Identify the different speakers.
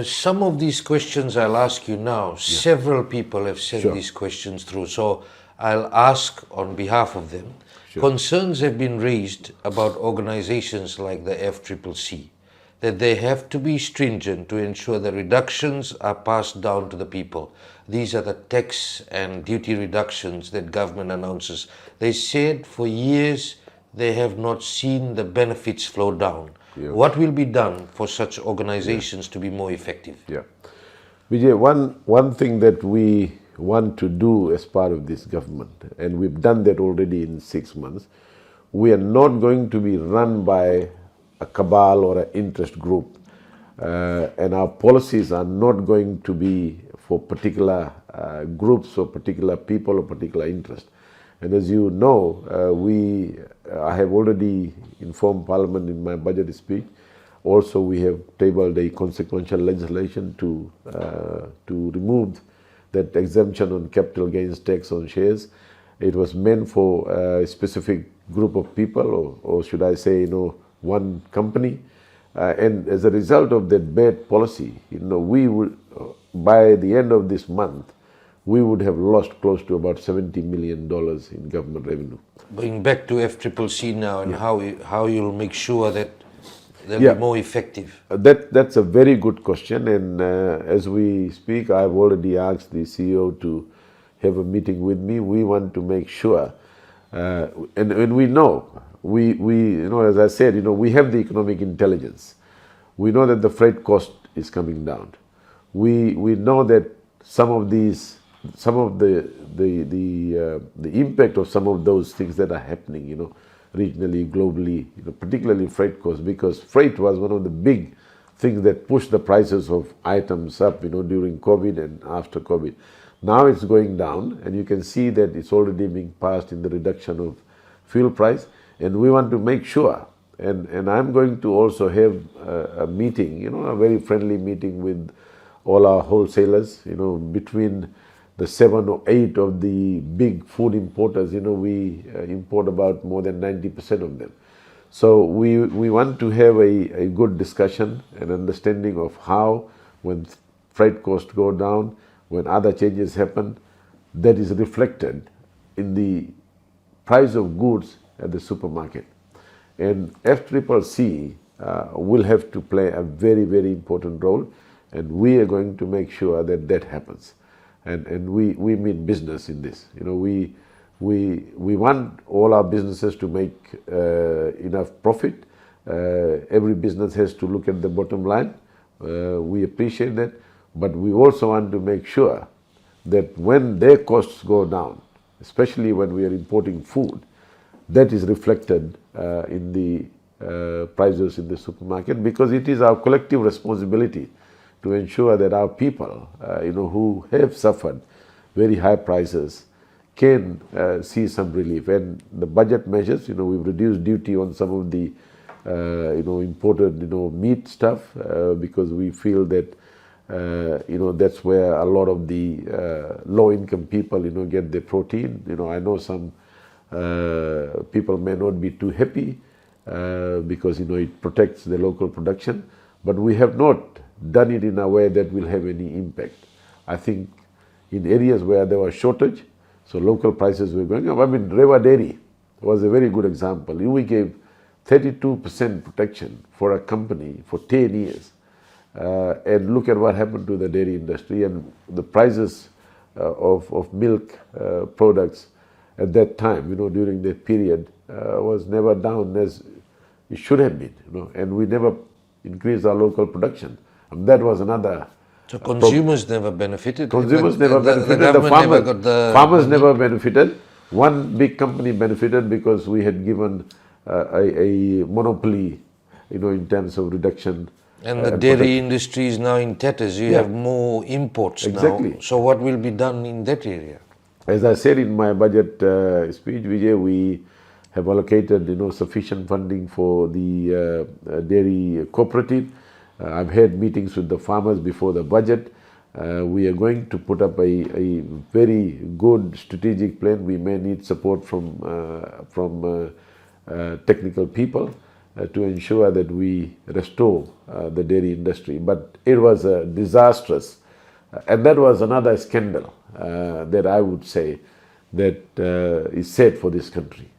Speaker 1: Some of these questions I'll ask you now. Several people have sent
Speaker 2: Sure.
Speaker 1: these questions through, so I'll ask on behalf of them.
Speaker 2: Sure.
Speaker 1: Concerns have been raised about organizations like the FCCC, that they have to be stringent to ensure the reductions are passed down to the people. These are the tax and duty reductions that government announces. They said for years they have not seen the benefits flow down.
Speaker 2: Yeah.
Speaker 1: What will be done for such organizations to be more effective?
Speaker 2: Yeah. Vijay, one thing that we want to do as part of this government, and we've done that already in 6 months, we are not going to be run by a cabal or an interest group, and our policies are not going to be for particular groups or particular people or particular interest. And as you know, I have already informed Parliament in my budget speech. Also, we have tabled a consequential legislation to remove that exemption on capital gains tax on shares. It was meant for a specific group of people, or should I say, one company. And as a result of that bad policy, we would, by the end of this month, we would have lost close to about $70 million in government revenue.
Speaker 1: Going back to FCCC now, and how you'll make sure that they'll be more effective.
Speaker 2: That's a very good question, and as we speak, I've already asked the CEO to have a meeting with me. We want to make sure, and we know, as I said, we have the economic intelligence. We know that the freight cost is coming down. We know that some of the impact of some of those things that are happening, regionally, globally, particularly freight costs, because freight was one of the big things that pushed the prices of items up, during COVID and after COVID. Now it's going down, and you can see that it's already being passed in the reduction of fuel price, and we want to make sure, and I'm going to also have a meeting, a very friendly meeting with all our wholesalers, between the 7 or 8 of the big food importers, we import about more than 90% of them. So we want to have a good discussion and understanding of how, when freight costs go down, when other changes happen, that is reflected in the price of goods at the supermarket. And FCCC will have to play a very, very important role, and we are going to make sure that that happens. And we mean business in this. We want all our businesses to make enough profit. Every business has to look at the bottom line. We appreciate that, but we also want to make sure that when their costs go down, especially when we are importing food, that is reflected in the prices in the supermarket, because it is our collective responsibility to ensure that our people, who have suffered very high prices, can see some relief. And the budget measures, we've reduced duty on some of the, imported, meat stuff, because we feel that, that's where a lot of the low-income people, get their protein. I know some people may not be too happy because, it protects the local production, but we have not done it in a way that will have any impact. I think in areas where there was shortage, so local prices were going up. I mean, Rewa Dairy was a very good example. We gave 32% protection for a company for 10 years. And look at what happened to the dairy industry, and the prices of milk products at that time, during that period, was never down as it should have been, and we never increased our local production. And that was another.
Speaker 1: So consumers never benefited.
Speaker 2: Consumers never benefited. The farmers never benefited. One big company benefited because we had given a monopoly, in terms of reduction.
Speaker 1: And the dairy industry is now in tatters. You have more imports now. So what will be done in that area?
Speaker 2: As I said in my budget speech, Vijay, we have allocated, sufficient funding for the dairy cooperative. I've had meetings with the farmers before the budget. We are going to put up a very good strategic plan. We may need support from technical people, to ensure that we restore the dairy industry. But it was disastrous. And that was another scandal that I would say that is sad for this country.